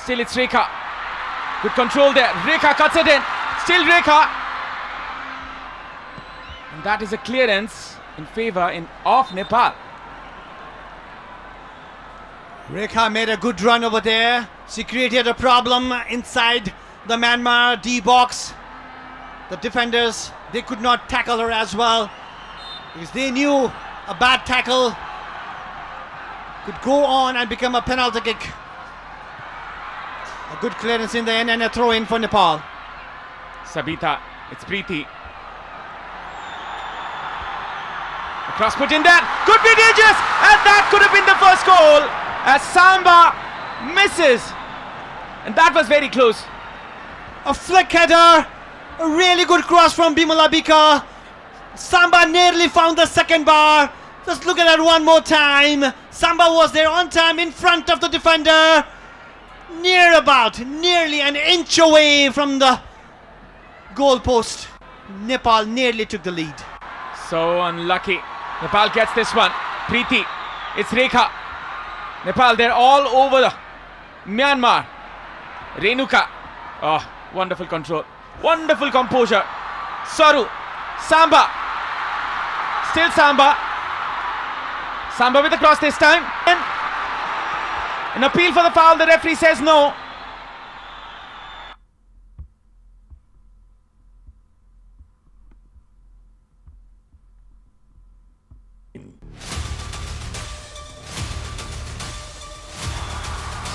Still it's Rekha. Good control there. Rekha cuts it in. Still Rekha. And that is a clearance in favour of Nepal. Rekha made a good run over there. She created a problem inside the Myanmar D box. The defenders, they could not tackle her as well because they knew a bad tackle could go on and become a penalty kick. A good clearance in the end and a throw in for Nepal. Sabita, it's Preeti. A cross put in there, could be dangerous, and that could have been the first goal as Samba misses, and that was very close. A flick header, a really good cross from Bimala Bika. Samba nearly found the second bar. Just look at that one more time. Samba was there on time in front of the defender. Nearly an inch away from the goal post. Nepal nearly took the lead. So unlucky. Nepal gets this one. Preeti, it's Rekha. Nepal, they're all over Myanmar. Renuka. Oh, wonderful control. Wonderful composure. Saru. Samba. Still Samba. Samba with the cross this time. An appeal for the foul. The referee says no.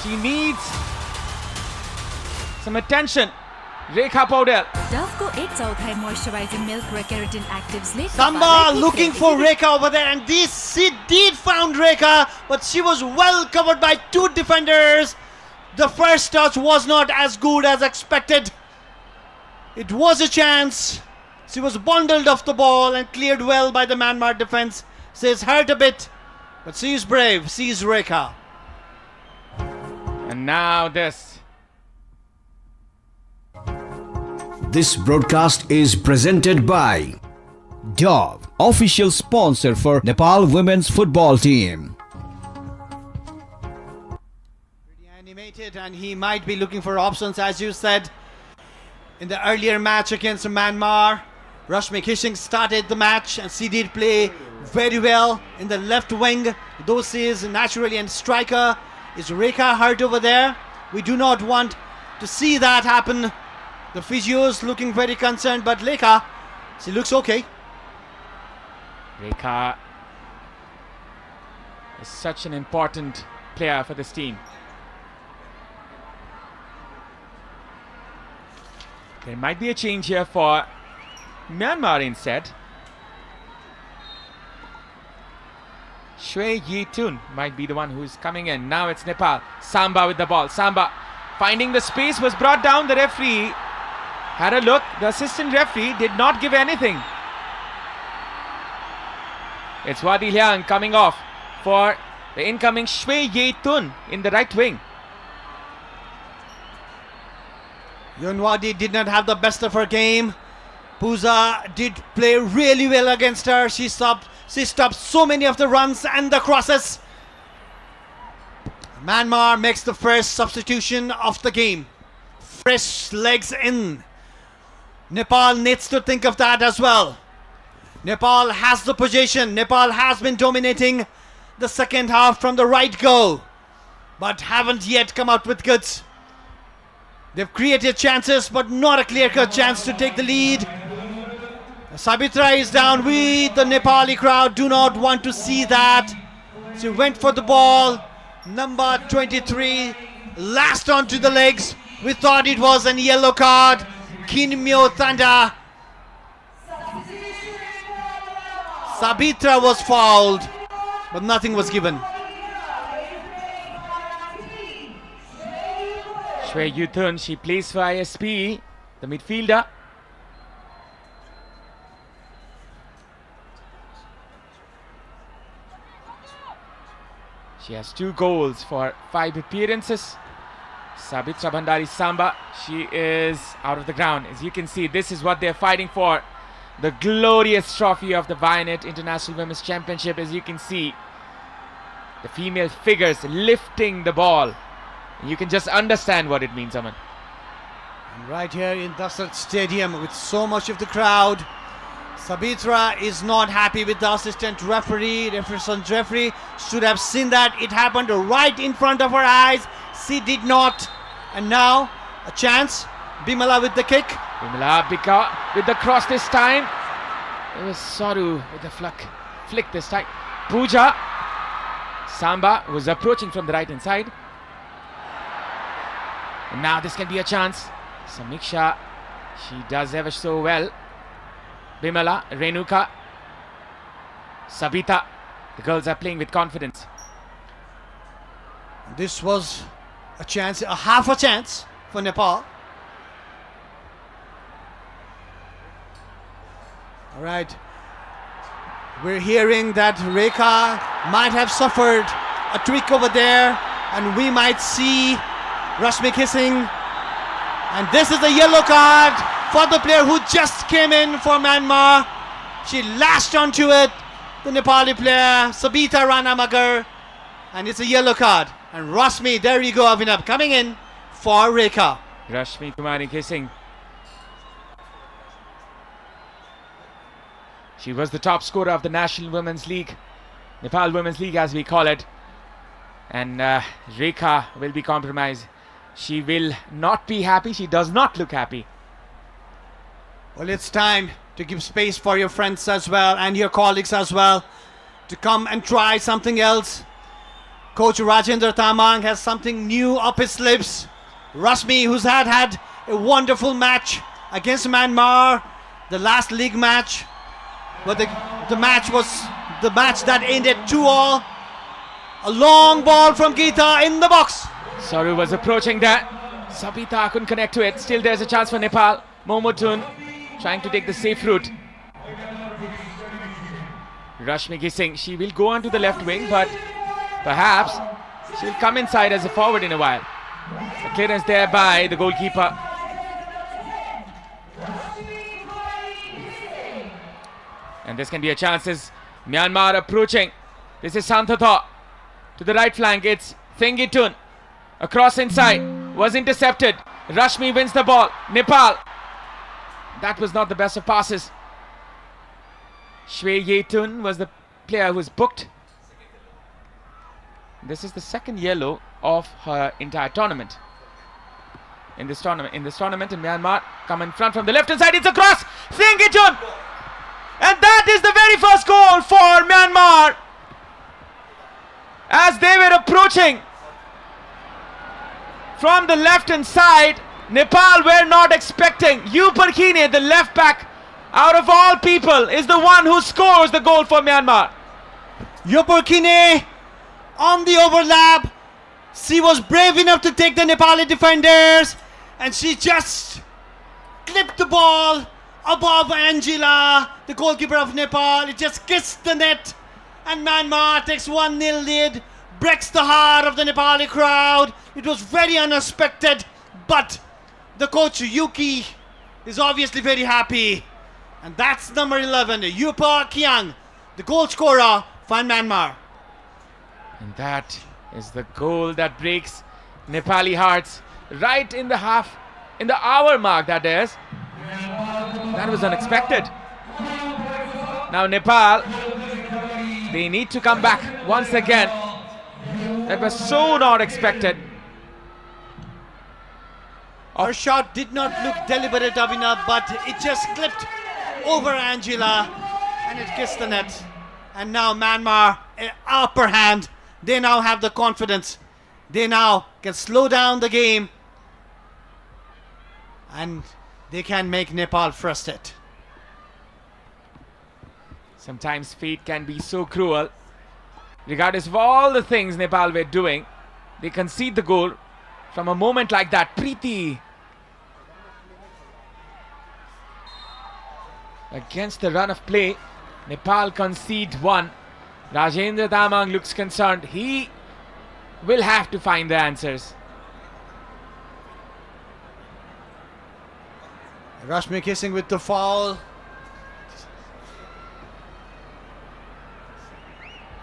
She needs some attention. Rekha Paudel. Dove को एक चौथाई moisturizing milk र keratin actives ले Samba looking for Rekha over there, and this she did found Rekha, but she was well covered by two defenders. The first touch was not as good as expected. It was a chance. She was bundled off the ball and cleared well by the Myanmar defense. She's hurt a bit, but she is brave. She is Rekha. And now this. This broadcast is presented by Dove, official sponsor for Nepal women's football team. Pretty animated, and he might be looking for options, as you said. In the earlier match against Myanmar, Rashmi Kishing started the match, and she did play very well in the left wing. Though she is naturally a striker, is Rekha hurt over there? We do not want to see that happen. The physios looking very concerned, but Rekha, she looks okay. Rekha is such an important player for this team. There might be a change here for Myanmar instead. Shwe Yi Tun might be the one who's coming in. Now it's Nepal. Samba with the ball. Samba finding the space, was brought down. The referee had a look. The assistant referee did not give anything. It's Wadi Liang coming off for the incoming Shwe Ye Tun in the right wing. Yun Wadi did not have the best of her game. Pooja did play really well against her. She stopped so many of the runs and the crosses. Myanmar makes the first substitution of the game. Fresh legs in. Nepal needs to think of that as well. Nepal has the possession. Nepal has been dominating the second half from the right go, but haven't yet come out with goods. They've created chances, but not a clear-cut chance to take the lead. Sabitra is down. We, the Nepali crowd, do not want to see that. She went for the ball. Number 23, last onto the legs. We thought it was a yellow card. Kinmyo Thanda. Sabitra was fouled, but nothing was given. Shway Yuthun, she plays for ISP, the midfielder. She has 2 goals for 5 appearances. Sabitra Bhandari Samba, she is out of the ground. As you can see, this is what they're fighting for. The glorious trophy of the Vianet International Women's Championship. As you can see, the female figures lifting the ball. You can just understand what it means, Aman. And right here in Dasrat Stadium with so much of the crowd, Sabitra is not happy with the assistant referee. Referee should have seen that. It happened right in front of her eyes. She did not. And now a chance. Bimala with the kick. Bimala Bika with the cross this time. It was Saru with the flick this time. Pooja Samba was approaching from the right hand side. And now this can be a chance. Samiksha, she does ever so well. Bimala, Renuka, Sabita. The girls are playing with confidence. This was a chance, a half a chance for Nepal. All right. We're hearing that Rekha might have suffered a tweak over there, and we might see Rashmi kissing. And this is a yellow card for the player who just came in for Myanmar. She lashed onto it, the Nepali player, Sabita Ranamagar. And it's a yellow card. And Rashmi, there you go, Avinab, coming in for Rekha. Rashmi Kumari kissing. She was the top scorer of the National Women's League, Nepal Women's League as we call it. And Rekha will be compromised. She will not be happy. She does not look happy. Well, it's time to give space for your friends as well and your colleagues as well to come and try something else. Coach Rajendra Tamang has something new up his sleeves. Rashmi, who's had a wonderful match against Myanmar, the last league match, but the match was the match that ended 2-all. A long ball from Geeta in the box. Saru was approaching that. Sabita couldn't connect to it. Still there's a chance for Nepal. Momotun trying to take the safe route. Rashmi Gising, she will go on to the left wing, but perhaps she'll come inside as a forward in a while. The clearance there by the goalkeeper. And this can be a chance as Myanmar approaching. This is Santhatha. To the right flank, it's Thengitun. Across inside, was intercepted. Rashmi wins the ball. Nepal. That was not the best of passes. Shway Yetun was the player who was booked. This is the second yellow of her entire tournament. In this tournament, in Myanmar, come in front from the left hand side. It's a cross. Thengitun. And that is the very first goal for Myanmar. As they were approaching from the left hand side, Nepal were not expecting. Yuparkine, the left back, out of all people, is the one who scores the goal for Myanmar. Yuparkine on the overlap. She was brave enough to take the Nepali defenders, and she just clipped the ball above Angela, the goalkeeper of Nepal. It just kissed the net, and Myanmar takes 1-0 lead, breaks the heart of the Nepali crowd. It was very unexpected, but the coach Yuki is obviously very happy. And that's number 11, Yupa Kiang, the goal scorer for Myanmar. And that is the goal that breaks Nepali hearts right in the hour mark, that is. That was unexpected. Now Nepal, they need to come back once again. That was so not expected. Her shot did not look deliberate, Abhinav, but it just clipped over Angela and it kissed the net. And now Myanmar, upper hand. They now have the confidence. They now can slow down the game and they can make Nepal frustrate. Sometimes fate can be so cruel. Regardless of all the things Nepal were doing, they concede the goal from a moment like that. Preeti against the run of play, Nepal concede one. Rajendra Tamang looks concerned. He will have to find the answers. Rashmi kissing with the foul.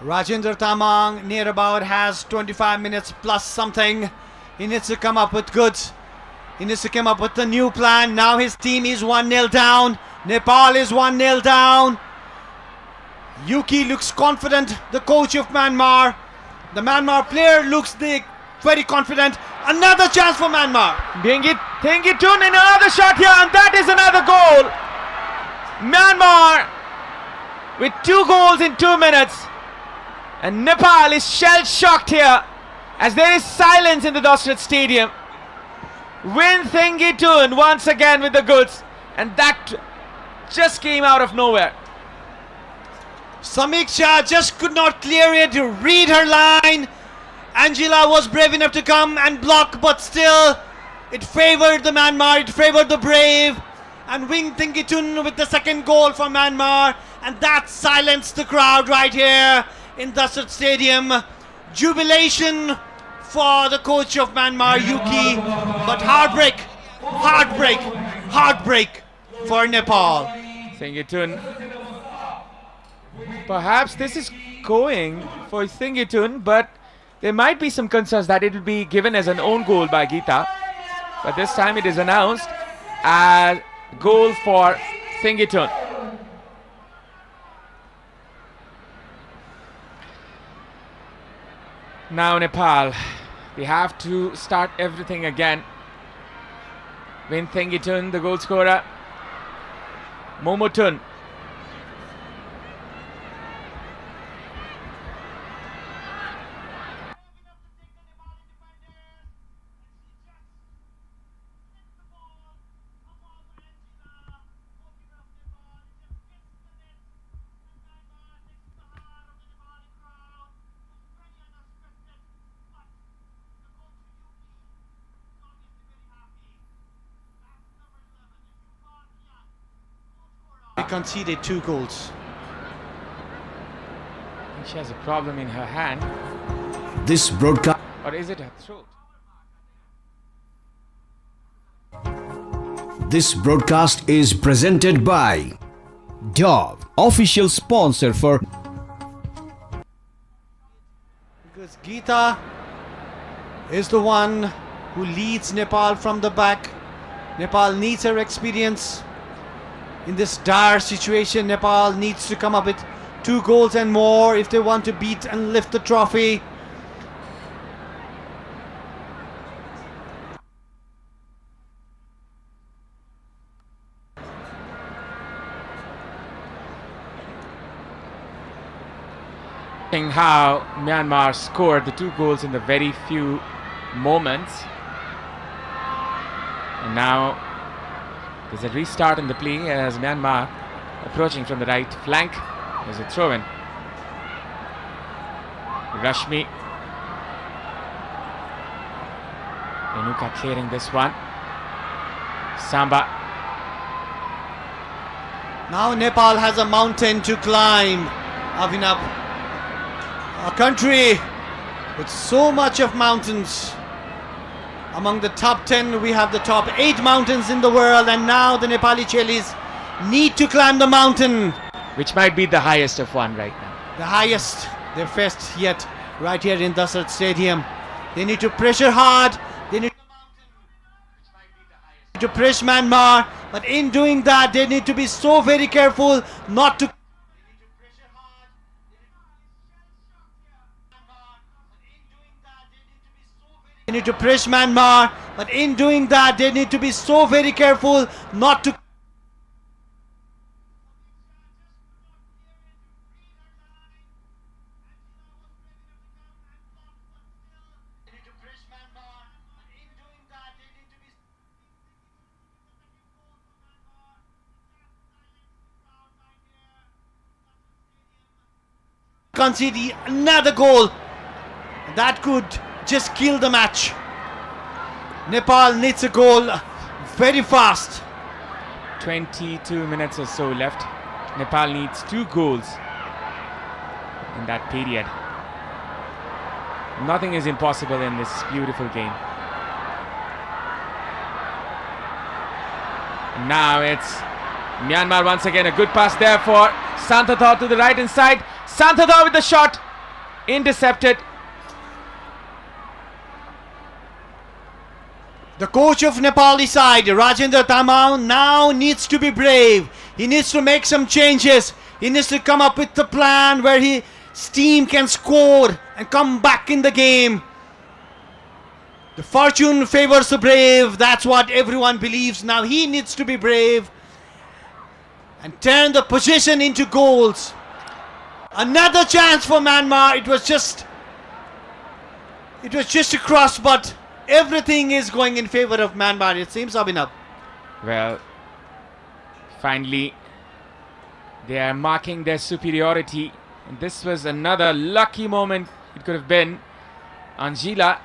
Rajendra Tamang near about has 25 minutes plus something. He needs to come up with goods. He needs to come up with a new plan. Now his team is 1-0 down. Nepal is 1-0 down. Yuki looks confident, the coach of Myanmar. The Myanmar player looks very confident. Another chance for Myanmar. Thengitun in another shot here, and that is another goal. Myanmar with 2 goals in 2 minutes. And Nepal is shell-shocked here as there is silence in the Dosrat Stadium. Win Thengitun once again with the goods, and that just came out of nowhere. Samiksha just could not clear it, read her line. Angela was brave enough to come and block, but still it favored the Myanmar, it favored the brave. And Wing Thengitun with the second goal for Myanmar, and that silenced the crowd right here in Dosrat Stadium. Jubilation for the coach of Myanmar, Yuki, but heartbreak for Nepal. Thengitun. Perhaps this is going for Thengitun, but there might be some concerns that it will be given as an own goal by Geeta. But this time it is announced as goal for Thengitun. Now Nepal, they have to start everything again. Win Thengitun, the goal scorer. Momotun. They conceded 2 goals. I think she has a problem in her hand. This broadcast. Or is it her throat? This broadcast is presented by Dove, official sponsor for. Because Geeta is the one who leads Nepal from the back. Nepal needs her experience. In this dire situation, Nepal needs to come up with 2 goals and more if they want to beat and lift the trophy. How Myanmar scored the 2 goals in the very few moments. And now there's a restart in the play as Myanmar approaching from the right flank. There's a throw in. Rashmi. Renuka clearing this one. Samba. Now Nepal has a mountain to climb, Avinav. A country with so much of mountains. Among the top 10, we have the top 8 mountains in the world, and now the Nepali Chelis need to climb the mountain. Which might be the highest of one right now. The highest they've faced yet, right here in Dosrat Stadium. They need to pressure hard. They need to press Myanmar, but in doing that, they need to be so very careful not to. They need to press Myanmar, But in doing that, they need to be so very careful not to. Concede another goal that could just kill the match. Nepal needs a goal very fast. 22 minutes or so left. Nepal needs 2 goals in that period. Nothing is impossible in this beautiful game. Now it's Myanmar once again. A good pass there for Santhatha to the right hand side. Santhatha with the shot. Intercepted. The coach of Nepali side, Rajendra Tamau, now needs to be brave. He needs to make some changes. He needs to come up with the plan where his team can score and come back in the game. The fortune favors the brave. That's what everyone believes. Now he needs to be brave and turn the possession into goals. Another chance for Myanmar. It was just a cross, but everything is going in favor of Myanmar, it seems, Abhinav. Well, finally, they are marking their superiority. And this was another lucky moment it could have been. Anjila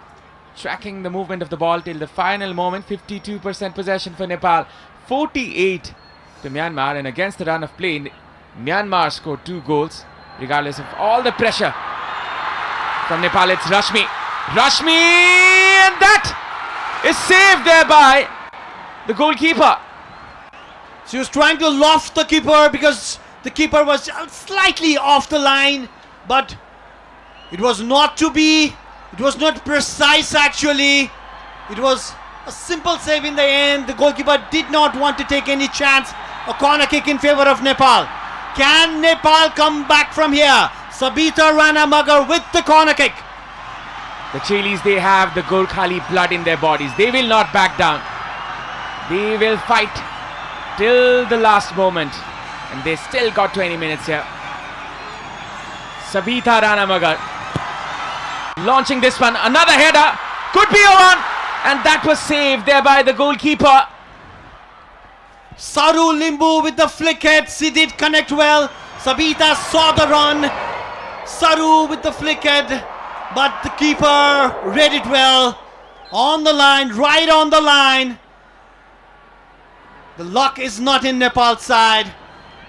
tracking the movement of the ball till the final moment. 52% possession for Nepal, 48 to Myanmar. And against the run of play, Myanmar scored 2 goals, regardless of all the pressure. From Nepal, it's Rashmi. Rashmi, and that is saved there by the goalkeeper. She was trying to loft the keeper because the keeper was slightly off the line, but it was not to be. It was not precise actually. It was a simple save in the end. The goalkeeper did not want to take any chance. A corner kick in favor of Nepal. Can Nepal come back from here? Sabita Rana Magar with the corner kick. The Chilis, they have the Gorkhali blood in their bodies. They will not back down. They will fight till the last moment. And they still got 20 minutes here. Sabita Rana Magar launching this one. Another header. Could be a one. And that was saved there by the goalkeeper. Saru Limbu with the flick head. She did connect well. Sabita saw the run. Saru with the flick head. But the keeper read it well. On the line, right on the line. The luck is not in Nepal's side.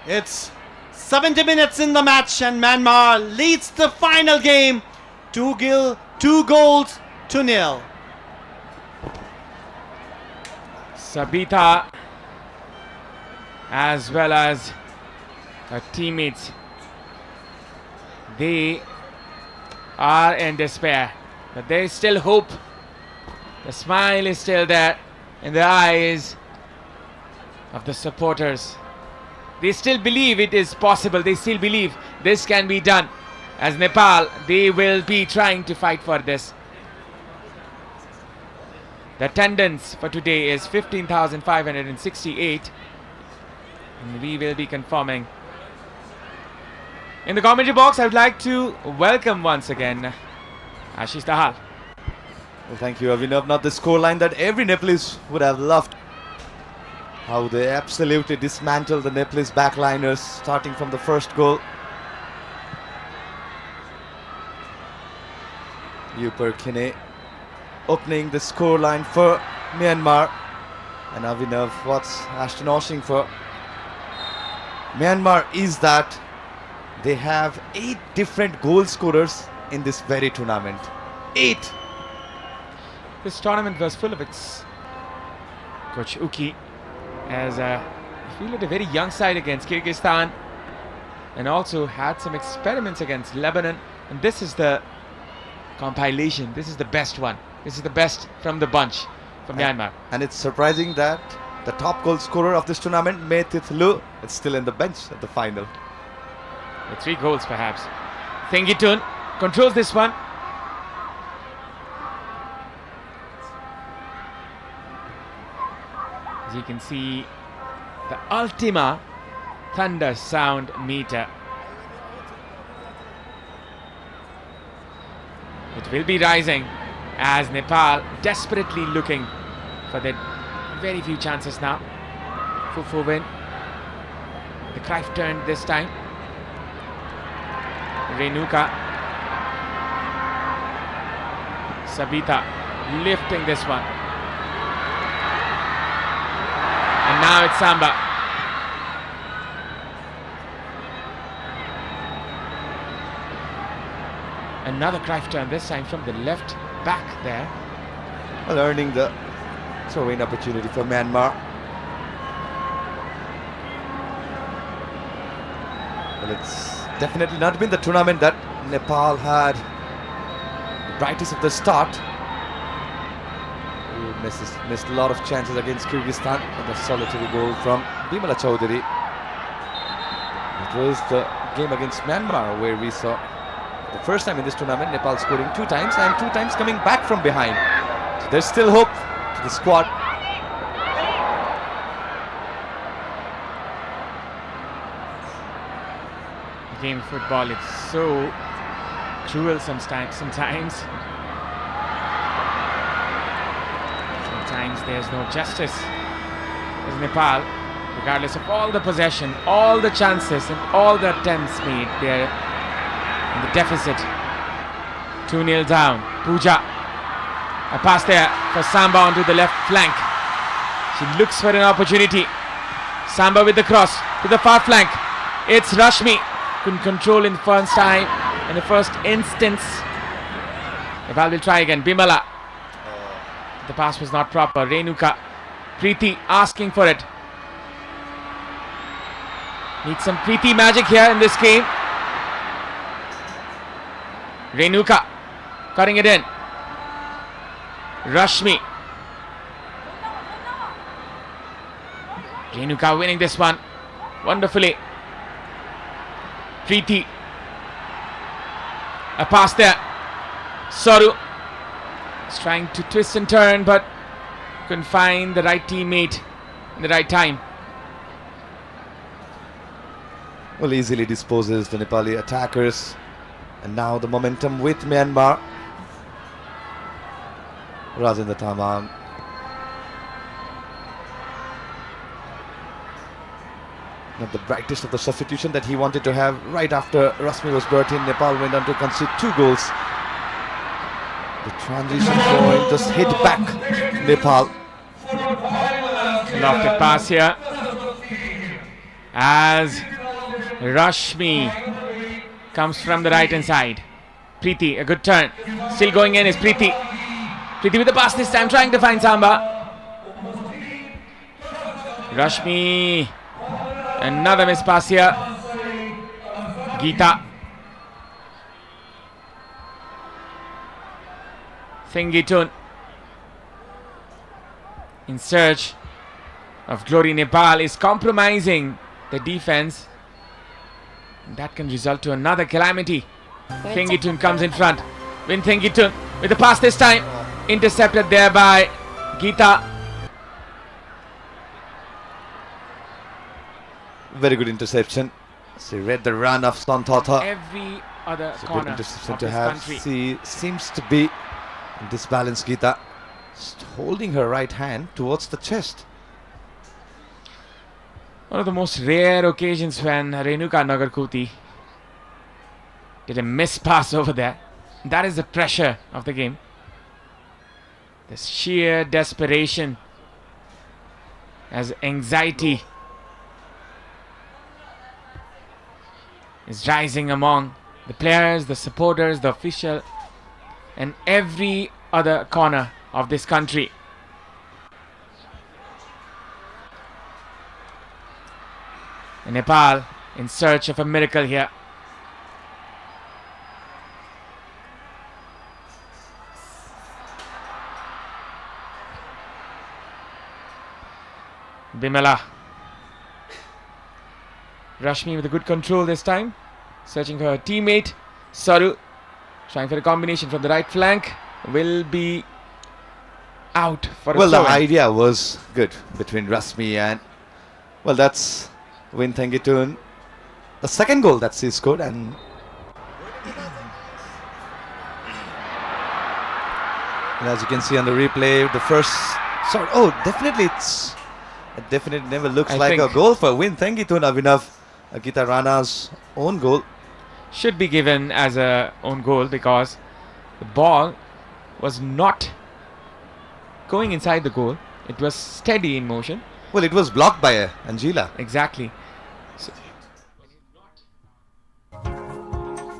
It's 70 minutes in the match and Myanmar leads the final game. 2 goals to 0. Sabita, as well as her teammates, they are in despair, but there is still hope. The smile is still there in the eyes of the supporters. They still believe it is possible. They still believe this can be done. As Nepal, they will be trying to fight for this. The attendance for today is 15,568, and we will be confirming. In the commentary box, I would like to welcome once again Ashish Dahal. Well, thank you, Abhinav. Not the scoreline that every Nepalese would have loved. How they absolutely dismantled the Nepalese backliners, starting from the first goal. Upar Kine opening the scoreline for Myanmar. And Abhinav, what's Ashton Oshing for Myanmar is that they have 8 different goal scorers in this very tournament. 8! This tournament was full of its Coach Uki has fielded a very young side against Kyrgyzstan and also had some experiments against Lebanon. And this is the compilation. This is the best one. This is the best from the bunch from Myanmar. And it's surprising that the top goal scorer of this tournament, Methith Lu, is still in the bench at the final. With 3 goals perhaps. Thengitun controls this one. As you can see, the Ultima thunder sound meter. It will be rising as Nepal desperately looking for their very few chances now. 4-4 win. The Cruyff turn this time. Renuka. Sabita lifting this one. And now it's Samba. Another Cruyff turn, this time from the left back there. Well, earning the throw-in opportunity for Myanmar. Well, it's definitely not been the tournament that Nepal had the brightest of the start. We missed a lot of chances against Kyrgyzstan, and a solitary goal from Bimala Chaudhary. It was the game against Myanmar where we saw the first time in this tournament Nepal scoring 2 times and 2 times coming back from behind. So there's still hope to the squad. Game of football, it's so cruel sometimes. Sometimes there's no justice. As Nepal, regardless of all the possession, all the chances and all the attempts made, they're in the deficit. 2-0 down. Pooja. A pass there for Samba onto the left flank. She looks for an opportunity. Samba with the cross to the far flank. It's Rashmi. Couldn't control in the first time, in the first instance. Nepal will try again. Bimala. The pass was not proper. Renuka. Preeti asking for it. Needs some Preeti magic here in this game. Renuka cutting it in. Rashmi. Renuka winning this one wonderfully. Preeti. A pass there. Saru is trying to twist and turn but couldn't find the right teammate in the right time. Well, easily disposes the Nepali attackers. And now the momentum with Myanmar. Rajendra Tamang. Not the brightest of the substitution that he wanted to have right after Rashmi was brought in. Nepal went on to concede 2 goals. The transition point just hit back Nepal. Lofted pass here as Rashmi comes from the right hand side. Preeti, a good turn. Still going in is Preeti. Preeti with the pass this time, trying to find Samba. Rashmi. Another miss pass here. Geeta. Thengitun in search of glory. Nepal is compromising the defense. That can result to another calamity. Thengitun comes in front. Win Thengitun with the pass this time. Intercepted there by Geeta. Very good interception. She read the run of Santata. Every other It's a good corner interception of to this have. country. She seems to be in disbalanced, Geeta. Just holding her right hand towards the chest. One of the most rare occasions when Renuka Nagarkoti did a miss pass over there. That is the pressure of the game. The sheer desperation as anxiety is rising among the players, the supporters, the official, and every other corner of this country. And Nepal in search of a miracle here. Bimala. Rashmi with a good control this time. Searching for her teammate. Saru trying for a combination from the right flank. Will be out for a Well, the throw-in. idea was good between Rasmi and, well, that's Win Thengitun. The second goal that she scored, and as you can see on the replay, the first. Sorry, oh, definitely it definitely never looks I like a think- goal for Win Thengitun. Abhinav Gita Rana's own goal. Should be given as a own goal because the ball was not going inside the goal. It was steady in motion. Well, it was blocked by Angela. Exactly.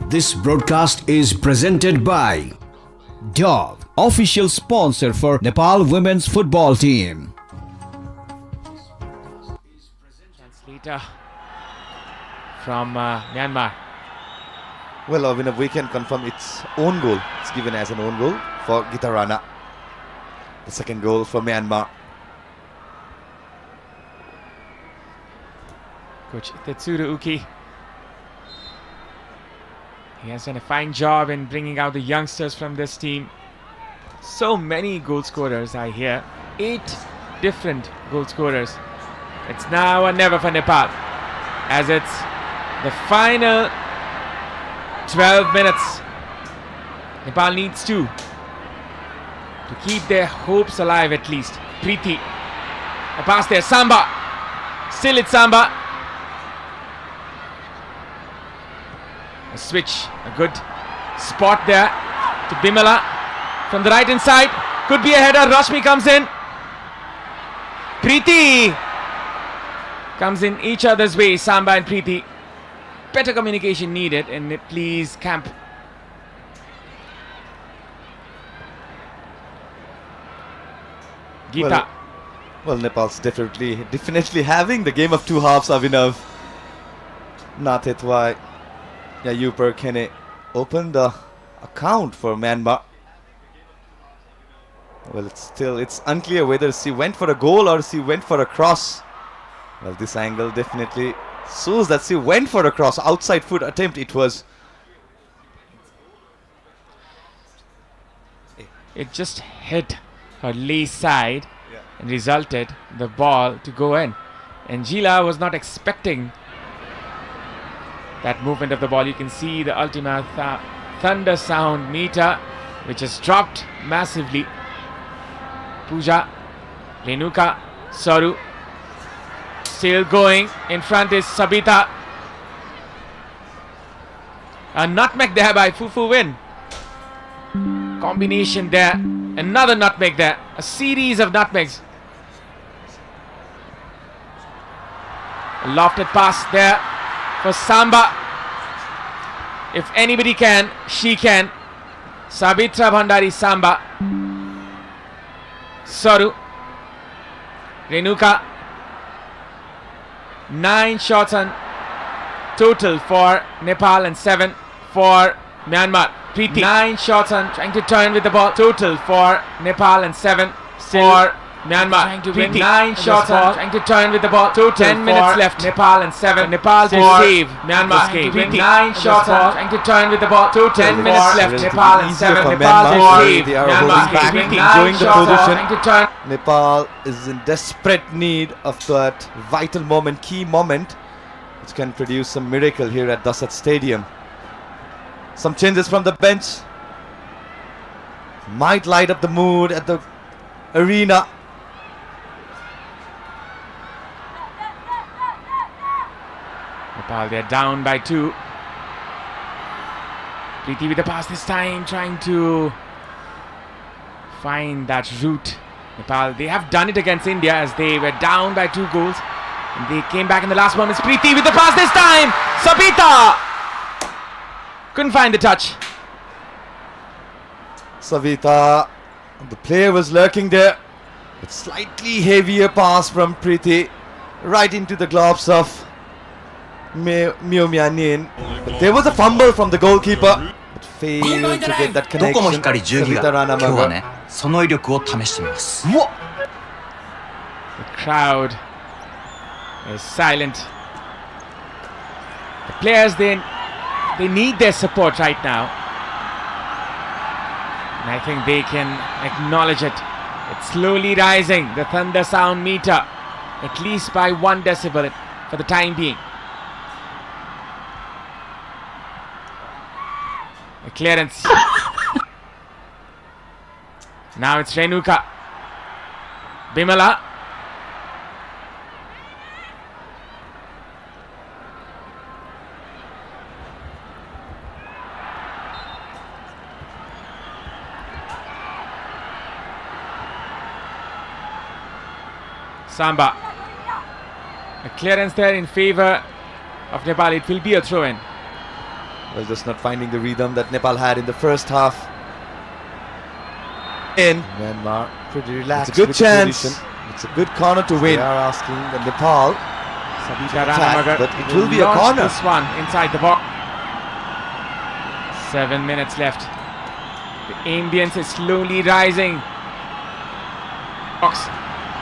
This broadcast is presented by Dove, official sponsor for Nepal women's football team. Translator from Myanmar. Well, Abhinav, we can confirm its own goal. It's given as an own goal for Gita Rana. The second goal for Myanmar. Coach Tetsuro Uki. He has done a fine job in bringing out the youngsters from this team. So many goal scorers I hear. 8 different goal scorers. It's now or never for Nepal, as it's the final 12 minutes. Nepal needs to keep their hopes alive at least. Preeti. A pass there. Samba. Still it's Samba. A switch, a good spot there to Bimala from the right hand side. Could be a header. Rashmi comes in. Preeti comes in each other's way. Samba and Preeti. Better communication needed in Nepalese camp. Geeta. Well, Nepal's definitely having the game of two halves, Abhinav. Natetwai Yayupur Kene opened the account for Myanmar. Well, it's unclear whether she went for a goal or she went for a cross. Well, this angle definitely shows that she went for a cross. Outside foot attempt it was. It just hit her lee side and resulted the ball to go in. Angela was not expecting that movement of the ball. You can see the Ultima Thunder sound meter, which has dropped massively. Pooja, Renuka, Saru, still going. In front is Sabita. A nutmeg there by Fufu Win. Combination there. Another nutmeg there. A series of nutmegs. A lofted pass there for Samba. If anybody can, she can. Sabitra Bhandari Samba. Saru. Renuka. 9 shots on total for Nepal and 7 for Myanmar. Preeti. 9 shots on trying to turn with the ball. Total for Nepal and 7 for Myanmar. Trying to win 9 shots on trying to turn with the ball. Total 10 minutes left. Nepal and 7. Nepal to save. Myanmar. Preeti. 9 shots on trying to turn with the ball. Total 10 minutes left. Nepal and 7. Nepal to save. They are Myanmar. holding back, Preeti. enjoying 9 the shots on position. trying to turn. Nepal is in desperate need of that vital moment, key moment, which can produce some miracle here at Dasat Stadium. Some changes from the bench might light up the mood at the arena. Nepal, they're down by 2. Preeti with the pass this time, trying to find that route. Nepal, they have done it against India as they were down by 2 goals. And they came back in the last moments. Preeti with the pass this time. Sabita couldn't find the touch. Savita, the player was lurking there. But slightly heavier pass from Preeti right into the gloves of Mio Myanin. But there was a fumble from the goalkeeper, but failed to get that どこも connection. 光10ギ Savita ガ今日は Ranamaga. ねその威力を試してみます The crowd is silent. The players, they need their support right now. And I think they can acknowledge it It's slowly rising, the thunder sound meter, at least by 1 decibel for the time being. A clearance. Now it's Renuka. Bimala. Samba. A clearance there in favor of Nepal. It will be a throw-in. Well, just not finding the rhythm that Nepal had in the first half. In Myanmar, pretty relaxed. It's a good with the chance. position. It's a good corner to win. They are asking the Nepal, Sabita attack, Ranamagar but it will be a launch corner. This one inside the box. 7 minutes left. The ambience is slowly rising. Box.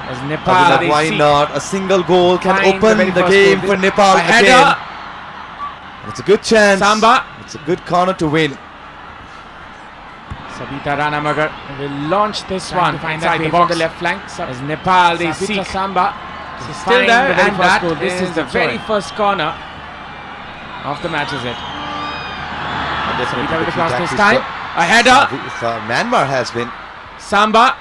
As Nepal, Abhinav, they why see not? A single goal can Find the open very the first game goal. for Nepal A header. again. And it's a good chance. Samba. It's a good corner to win. Sabita Ranamagar will launch this one inside the box. The left flank. As Nepal, they see Samba. Still there, and that this is the very first corner of the match, is it? Sabita with the cross this time. A header. Myanmar has been. Samba.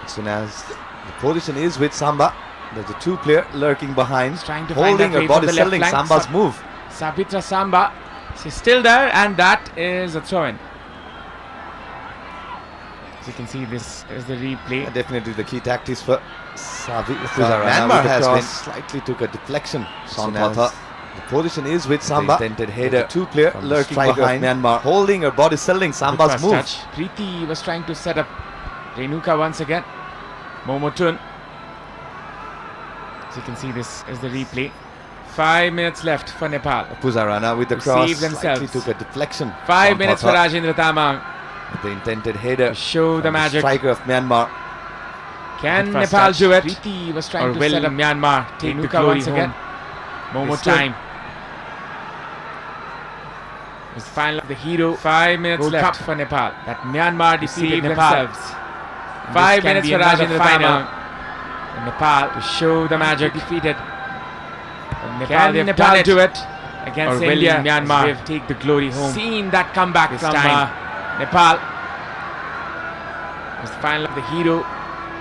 As soon as the position is with Samba, there's a two-player lurking behind, Trying to find holding that her way body, from the left selling flank. Samba's move. Sabitra Samba. She's still there, and that is a throw-in. As you can see, this is the replay. Definitely the key tactics for Puzarana Myanmar with the has cross. been slightly took a deflection. Soon Soon as the position is with Samba. intended There's header a two-player from the lurking striker of behind Myanmar. holding her body, selling The Samba's first move. touch. Preeti was trying to set up Renuka once again. Momotun. As you can see, this is the replay. 5 minutes left for Nepal. Puzarana with the To cross, save slightly themselves. took a deflection. 5 minutes for Raj. Rajendra Tamang The intended header. to show the from magic. Striker of Myanmar. Can First Nepal touch. do it? Preeti was trying to set up Myanmar. Take the glory once again. Momo This time. time. It's the final of the hero. 5 minutes Gold left Cup. for Nepal. That Myanmar defeated Nepal. themselves. 5 This can minutes be for another Rajendra final. Tamang. And Nepal to show the magic. Defeated. And Can they've Nepal done do it? against Or will India? Myanmar They've take the glory home. Seen that comeback This from time. Nepal. It's the final of the hero.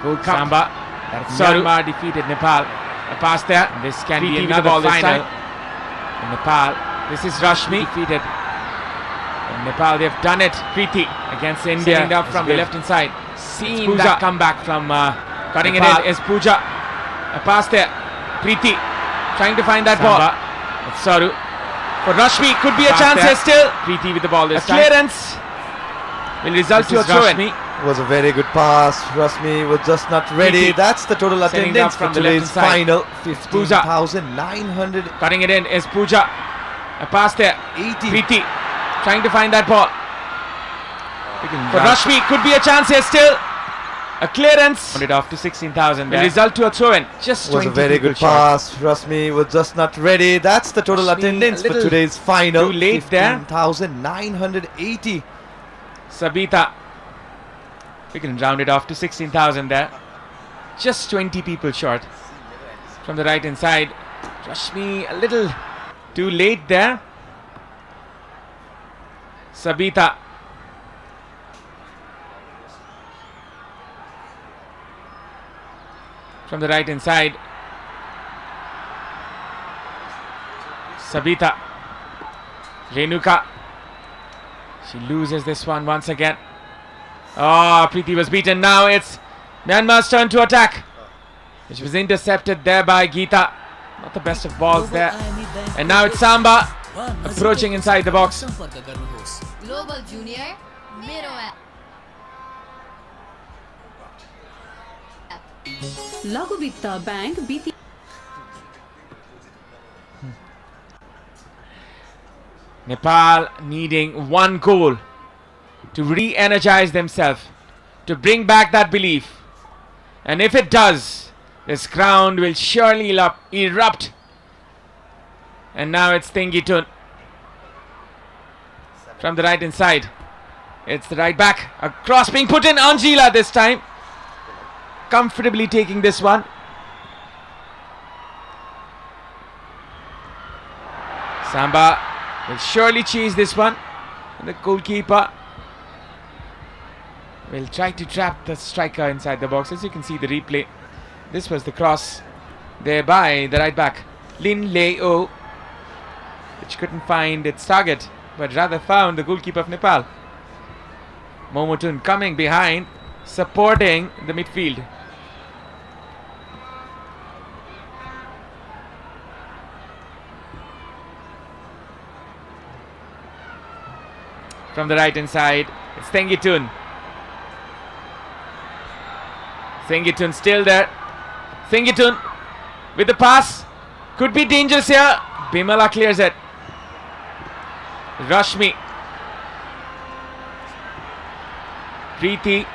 Gold Cup. Samba. That's Myanmar defeated Nepal. A pass there. This can be another ball this final. time. And Nepal. This is Rashmi defeated. And Nepal, they've done it. Preeti against India. Setting up from the left inside. Seen that comeback from cutting Nepal. it in is Pooja. A pass there. Preeti trying to find that ball. It's Saru. For Rashmi, could be a Pass chance there. here still. Preeti with the ball this time. Clearance will result to a throw-in. It was a very good pass. Rasmi was just not ready. Preeti. That's the total Setting attendance up for from the left today's side. final. Pooja. 15,980. Cutting it in is Pooja. A pass there. Preeti trying to find that ball. For Rashmi, could be a chance here still. A clearance. Put it off to 16,000. Will result to a throw-in. Just It was a 20 very people good short. pass. Rasmi was just not ready. That's the total Rashmi attendance a for little today's final. too late there. 15,980. Sabita. We can round it off to 16,000 there. Just 20 people short. From the right hand side. Rashmi a little too late there. Sabita. From the right hand side. Sabita. Renuka. She loses this one once again. Oh, Preeti was beaten. Now it's Myanmar's turn to attack, which was intercepted there by Geeta. Not the best of balls there. And now it's Samba approaching inside the box. Global Junior मेरो लघु वित्त bank वित्तीय Nepal needing one goal to re-energize themselves, to bring back that belief. And if it does, this ground will surely erupt. And now it's Thengitun from the right hand side. It's the right back. A cross being put in. Anjila this time. comfortably taking this one. Samba will surely chase this one. And the goalkeeper will try to trap the striker inside the box. As you can see the replay, this was the cross there by the right back Lin Leo, which couldn't find its target but rather found the goalkeeper of Nepal. Momotun coming behind, supporting the midfield. From the right hand side, it's Thengitun. Thengitun still there. Thengitun with the pass. Could be dangerous here. Bimala clears it. Rashmi. Preeti.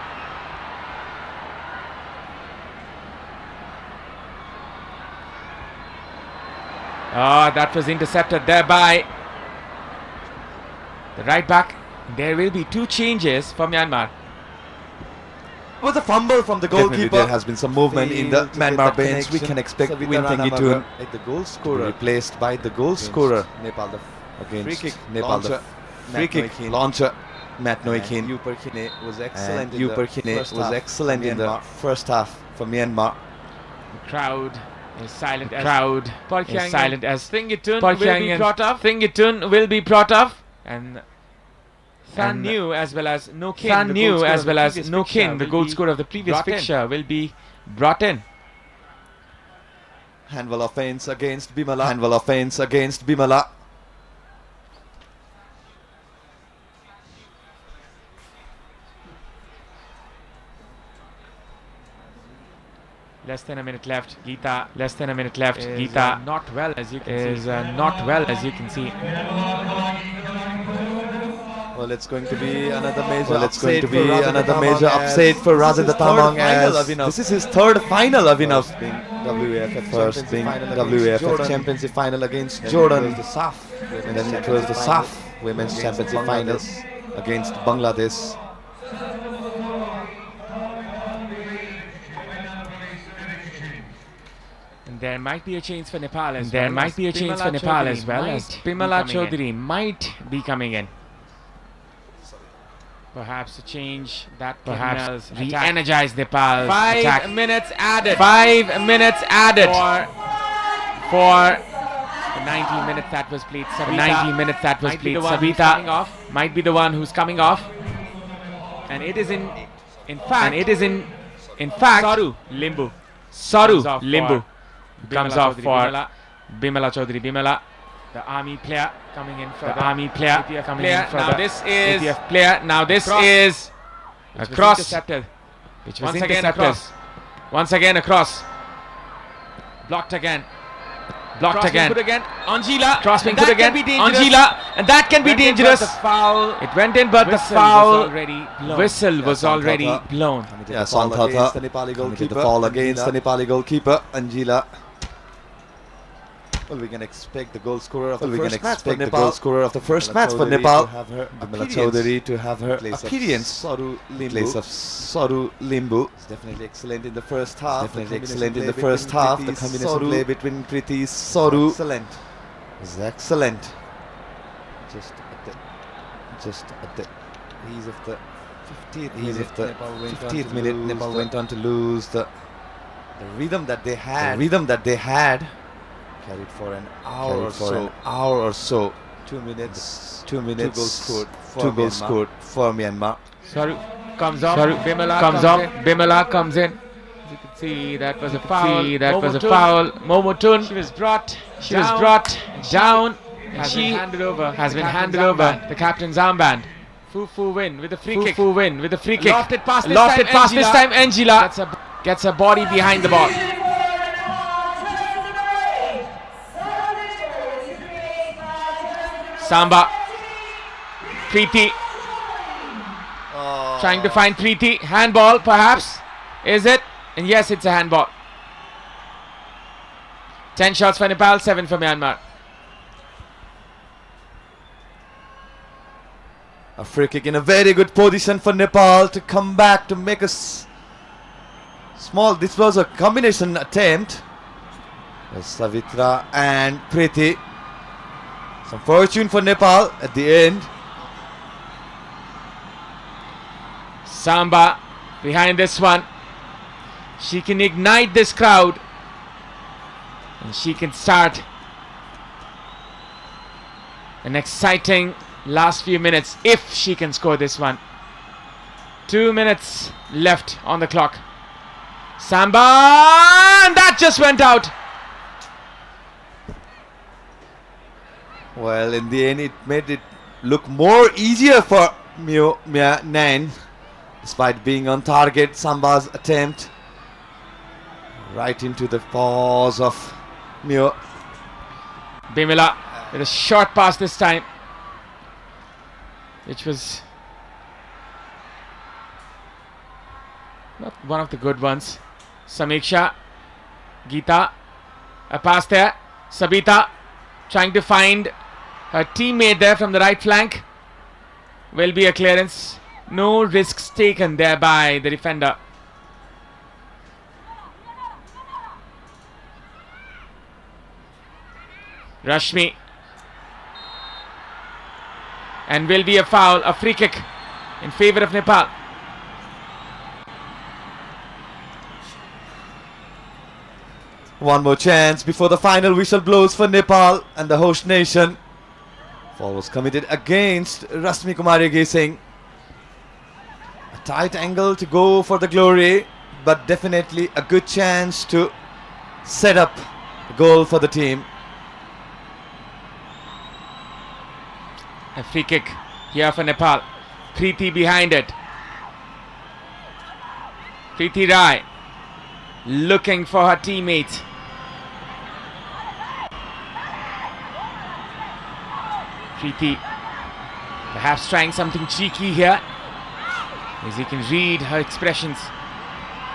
That was intercepted there by the right back. There will be 2 changes for Myanmar. It was a fumble from the goalkeeper. There has been some movement in the Myanmar bench. We can expect Win Thengitun the goal scorer replaced by the goal scorer. Nepal against free kick Nepal launcher, free kick launcher Matt Noikin. Yuperkine was excellent. In the first half for Myanmar. The crowd is silent. As Thengitun will be brought off. Thengitun will be brought off, and Than New as well as Nokin, the goal scorer of the previous fixture, will be brought in. Handball offense against Bimala. Less than a minute left. Geeta. Geeta not well as you can see. Well, it's going to be another major upset for Rajendra Tamang, as this is his third final, Avinav. First being WAFF Championship final against Jordan, and then it was the SAF Women's Championship final against Bangladesh. And there might be a change for Nepal as well. As Bimala Chaudhary might be coming in. Perhaps a change that perhaps re-energize Nepal. 5 minutes added. 5 minutes added for the 90 minutes that was played. Sabita might be the one who's coming off, and it is in fact Saru Limbu comes off for Bimala Chaudhary. Bimala, the army player coming in for the army player. Now this is a cross, which was intercepted. Once again a cross. Blocked again. Angela crossing good again. Angela, and that can be dangerous. It went in, but the foul whistle was already blown. Yeah, Santhatha committed the foul against the Nepali goalkeeper, Angela. Well, we can expect the goal scorer of the first match for Nepal, Bimala Chaudhary, to have her appearance in place of Saru Limbu. It's definitely excellent in the first half. The combination play between Kriti Saru is excellent. Just at the ease of the 50th minute, Nepal went on to lose the rhythm that they had. Carried for an hour or so. 2 minutes. 2 goals scored for Myanmar. Saru comes off. Bimala comes in. As you can see, that was a foul. Momotun. She was brought down. And she has been handed over the captain's armband. Fufu Win with a free kick. Lofted pass this time. Angela gets her body behind the ball. Samba. Preeti. Trying to find Preeti. Handball, perhaps. Is it? And yes, it's a handball. 10 shots for Nepal, 7 for Myanmar. A free kick in a very good position for Nepal to come back to make us This was a combination attempt. Savitra and Preeti. Some fortune for Nepal at the end. Samba behind this one. She can ignite this crowd. And she can start an exciting last few minutes if she can score this one. 2 minutes left on the clock. Samba, and that just went out. Well, in the end, it made it look more easier for Mia Nain, despite being on target. Samba's attempt right into the paws of Mio. Bimala with a short pass this time, which was not one of the good ones. Samiksha, Geeta, a pass there. Sabita trying to find her teammate there from the right flank. Will be a clearance. No risks taken there by the defender. Rashmi. And will be a foul, a free kick in favor of Nepal. One more chance before the final whistle blows for Nepal and the host nation. Foul was committed against Rashmi Kumari Gesing. A tight angle to go for the glory, but definitely a good chance to set up a goal for the team. A free kick here for Nepal. Preeti behind it. Preeti Rai looking for her teammate. Preeti perhaps trying something cheeky here, as you can read her expressions.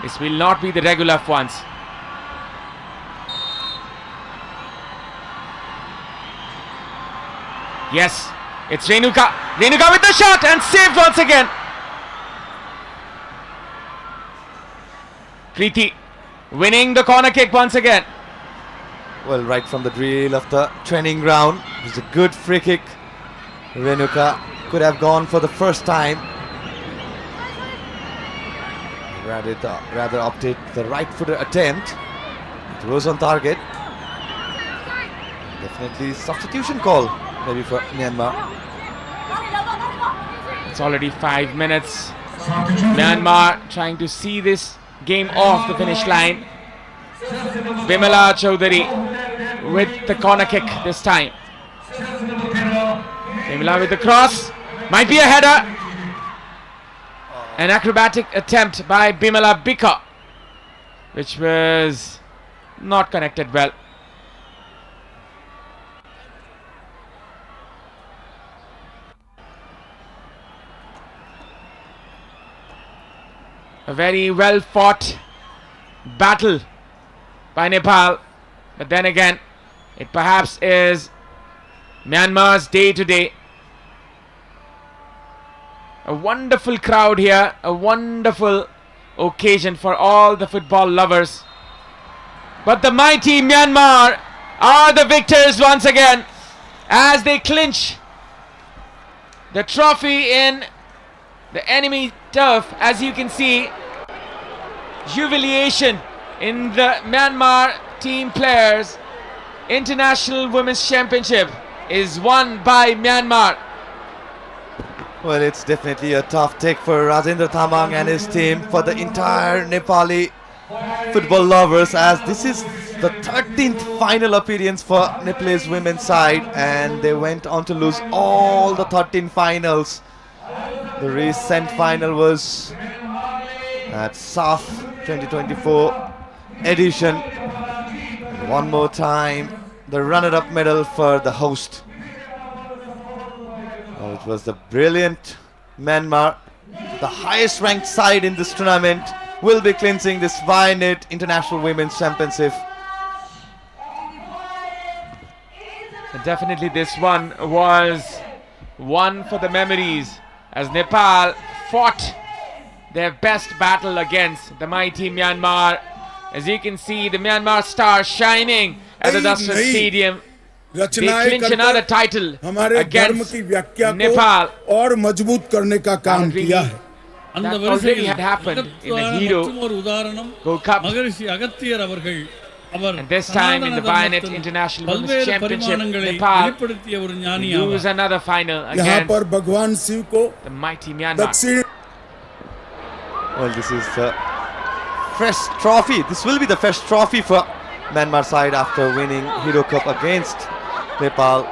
This will not be the regular ones. Yes, it's Renuka. Renuka with the shot and saved once again. Preeti winning the corner kick once again. Well, right from the drill of the training ground. It was a good free kick. Renuka could have gone for the first time. Rather opted the right-footed attempt. It was on target. Definitely substitution call maybe for Myanmar. It's already 5 minutes. Myanmar trying to see this game off the finish line. Bimala Chaudhary with the corner kick this time. Bimala with the cross. Might be a header. An acrobatic attempt by Bimala Bika, which was not connected well. A very well fought battle by Nepal, but then again, it perhaps is Myanmar's day today. A wonderful crowd here, a wonderful occasion for all the football lovers. But the mighty Myanmar are the victors once again as they clinch the trophy in the enemy turf. As you can see, jubilation in the Myanmar team players. International Women's Championship is won by Myanmar. Well, it's definitely a tough take for Rajendra Thamang and his team, for the entire Nepali football lovers, as this is the 13th final appearance for Nepalese women's side, and they went on to lose all the 13 finals. The recent final was at SAF 2024 edition. One more time, the runner-up medal for the host. It was the brilliant Myanmar, the highest ranked side in this tournament, will be clinching this Vinet International Women's Championship. Definitely this one was one for the memories, as Nepal fought their best battle against the mighty Myanmar. As you can see, the Myanmar star shining at the Dasra Stadium. They रचनाएं clinch another title हमारे धर्म against की व्याख्या Nepal. को और मजबूत करने का काम किया है That already had happened in the Hero Gold Cup. மகரிஷி அகத்தியர் அவர்கள் அவர் And this time in the Bayonet International Women's Championship, Nepal வெளிப்படுத்திய ஒரு ஞானி lose another final यहाँ पर against भगवान शिव को the mighty Myanmar. दक्षिण Well, this is the fresh trophy. This will be the fresh trophy for Myanmar side after winning Hero Cup against Nepal.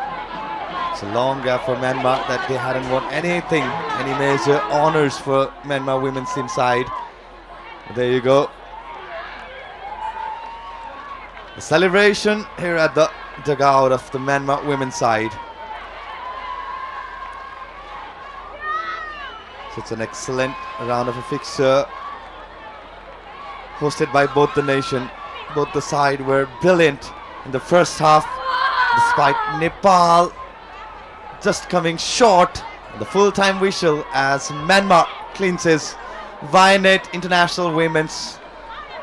It's a long gap for Myanmar that they hadn't won anything, any major honors for Myanmar women's team side. There you go. The celebration here at the dugout of the Myanmar women's side. So it's an excellent round of a fixture hosted by both the nation. Both the side were brilliant in the first half, despite Nepal just coming short. The full-time whistle as Myanmar clinches Bayonet International Women's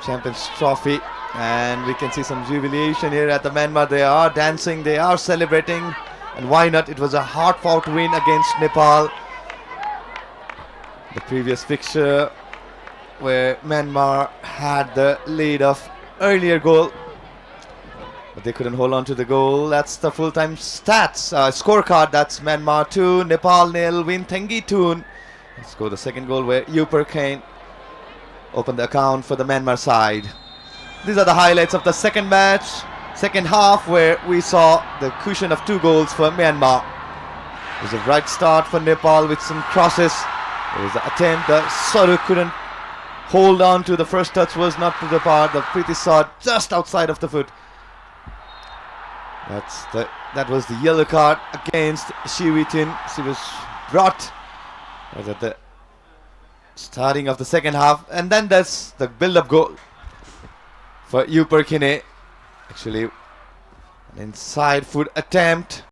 Champions Trophy. And we can see some jubilation here at the Myanmar. They are dancing, they are celebrating, and why not? It was a hard-fought win against Nepal. The previous fixture where Myanmar had the lead of earlier goal, but they couldn't hold on to the goal. That's the full-time stats scorecard. That's Myanmar 2, Nepal 0, Winthengi 2. Let's go the second goal where Upar Kane opened the account for the Myanmar side. These are the highlights of the second match, second half, where we saw the cushion of 2 goals for Myanmar. It was a bright start for Nepal with some crosses. There was an attempt. Soru couldn't hold on to. The first touch was not to the part. The Preeti saw it just outside of the foot. That was the yellow card against Shiwitin. She was brought at the starting of the second half, and then there's the build-up goal for Upar Kane. Actually, an inside foot attempt.